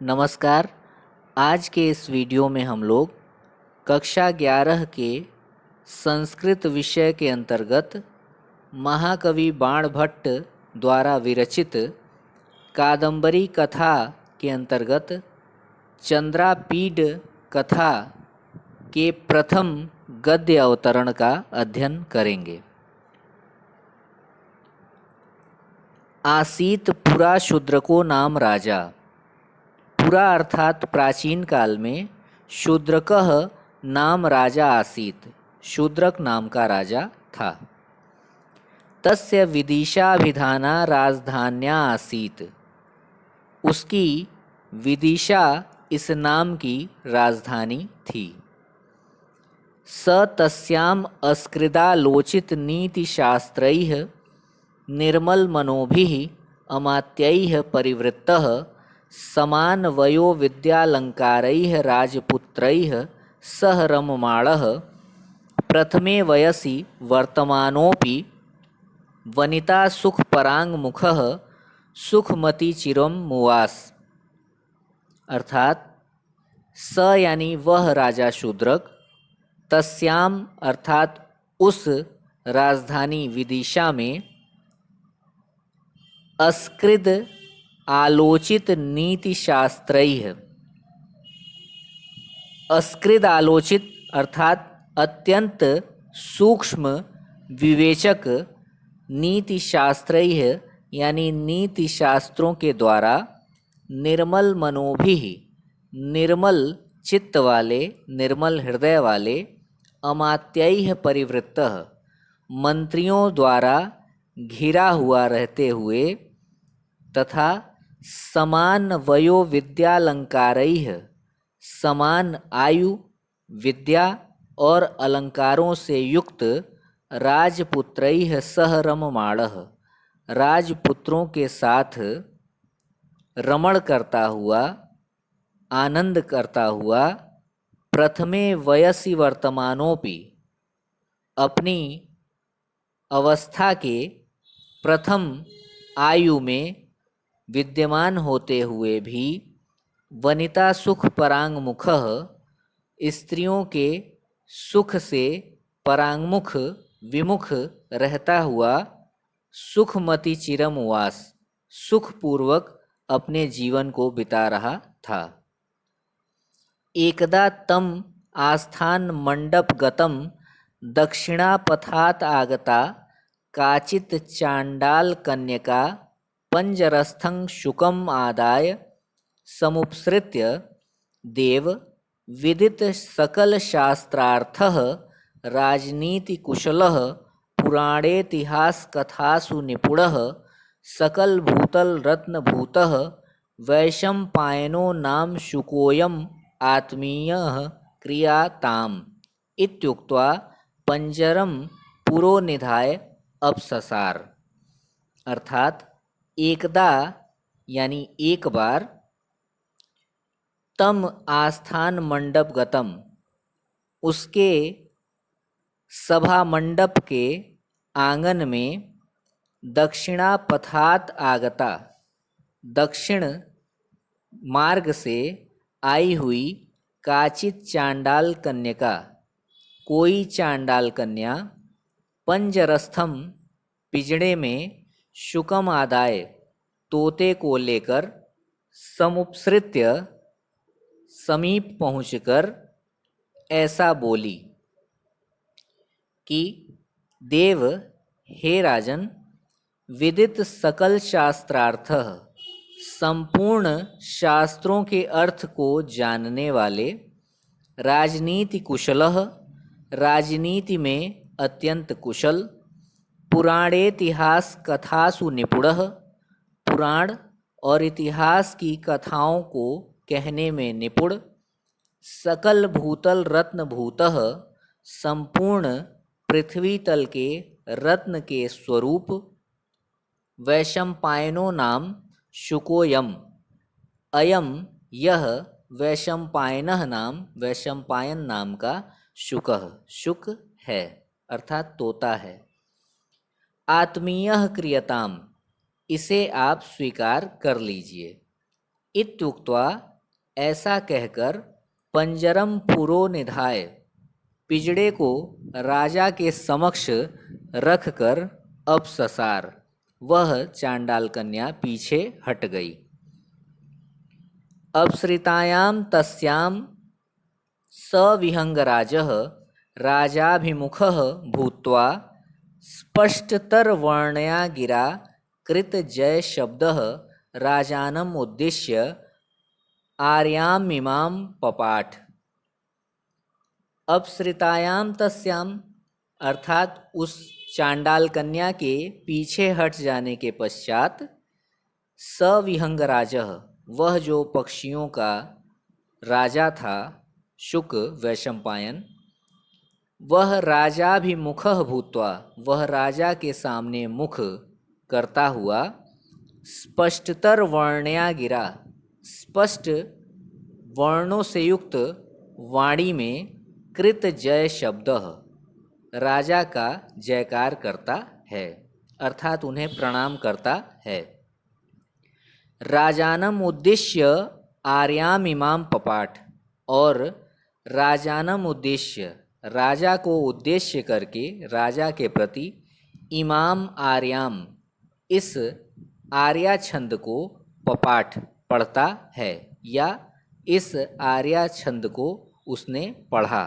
नमस्कार। आज के इस वीडियो में हम लोग कक्षा 11 के संस्कृत विषय के अंतर्गत महाकवि बाणभट्ट द्वारा विरचित कादंबरी कथा के अंतर्गत चंद्रापीड कथा के प्रथम गद्य अवतरण का अध्ययन करेंगे। आसीत पुरा शूद्रको नाम राजा। पुरा अर्थात प्राचीन काल में शूद्रकः नाम राजा आसीत, शूद्रक नाम का राजा था। तस्य विदिशाभिधाना राजधान्या आसीत, उसकी विदिशा इस नाम की राजधानी थी। स तस्याम अस्कृदालोचित नीतिशास्त्रैः निर्मल मनोभिः अमात्यैः परिवृत्तः समानवयो विद्यालंकारैः राजपुत्रैः सह रममाणः प्रथमे वयसि वर्तमानोऽपि वनिता सुखपराङ्मुखः सुखमतिचिरं मुवास। अर्थात स यानी वह राजा शूद्रक, तस्याम अर्थात उस राजधानी विदिशा में, अस्कृद आलोचित नीति शास्त्रैः, अस्कृद आलोचित अर्थात अत्यंत सूक्ष्म विवेचक, नीति शास्त्रैः यानी नीति शास्त्रों के द्वारा, निर्मल मनोभिः निर्मल चित्त वाले, निर्मल हृदय वाले, अमात्यैः परिवृत्तः मंत्रियों द्वारा घिरा हुआ रहते हुए, तथा समान वयो विद्यालंकारैः समान आयु, विद्या और अलंकारों से युक्त राजपुत्रैः सह रममाणः राजपुत्रों के साथ रमण करता हुआ, आनंद करता हुआ, प्रथमे वयसि वर्तमानोपि अपनी अवस्था के प्रथम आयु में विद्यमान होते हुए भी, वनिता सुख परांगमुखः स्त्रियों के सुख से परांगमुख विमुख रहता हुआ, सुखमति चिरम वास सुखपूर्वक अपने जीवन को बिता रहा था। एकदा तम आस्थान मंडप गतम दक्षिणापथात आगता काचित चांडाल कन्यका पंजरस्थं शुकम आदाय समुपसृत्य देव विदित सकल शास्त्रार्थः राजनीति कुशलः पुराणेतिहास कथासु निपुणः सकल भूतल रत्न भूतः वैशंपायनो नाम शुकोयम आत्मीयः क्रियाताम इत्युक्त्वा पंजरम पुरोनिधाय अपससार। अर्थात एकदा यानी एक बार, तम आस्थान मंडप गतम उसके सभा मंडप के आंगन में, दक्षिणापथात आगता दक्षिण मार्ग से आई हुई, काचित चांडाल कन्यका कोई चांडाल कन्या, पंजरस्थम पिंजड़े में, शुकम आदाय तोते को लेकर, समुपसृत्य समीप पहुंचकर ऐसा बोली कि देव हे राजन, विदित सकल शास्त्रार्थः संपूर्ण शास्त्रों के अर्थ को जानने वाले, राजनीति कुशलः राजनीति में अत्यंत कुशल, पुराणेतिहास कथासु निपुणः पुराण और इतिहास की कथाओं को कहने में निपुण, सकल भूतल रत्न भूतः संपूर्ण पृथ्वी तल के रत्न के स्वरूप, वैशंपायनो नाम शुकोयम अयम यह वैशंपायनः नाम, वैशंपायन नाम का शुकः शुक है अर्थात तोता है। आत्मीयः क्रियताम इसे आप स्वीकार कर लीजिए। इत्युक्त्वा ऐसा कहकर पंजरम पुरो निधाय, पिजड़े को राजा के समक्ष रखकर अब ससार, वह चांडाल कन्या पीछे हट गई। अपसृतायाम तस्याम सविहंगराजः राजाभिमुखः भूत्वा स्पष्टतरवर्णया गिरा कृत जय शब्दः राजानम उद्देश्य आर्यामिमां पपाठ। अपसृतायाम तस्याम अर्थात उस चांडाल कन्या के पीछे हट जाने के पश्चात सविहंगराजः, वह जो पक्षियों का राजा था, शुक वैशंपायन, वह राजाभिमुखः भूत्वा, वह राजा के सामने मुख करता हुआ स्पष्टतर वर्णया गिरा, स्पष्ट वर्णों से युक्त वाणी में कृत जय शब्द, राजा का जयकार करता है, अर्थात उन्हें प्रणाम करता है। राजानम उद्देश्य आर्याम इमाम पपाठ, और राजानम उद्देश्य, राजा को उद्देश्य करके राजा के प्रति इमाम आर्याम, इस आर्या छंद को पपाठ पढ़ता है, या इस आर्या छंद को उसने पढ़ा।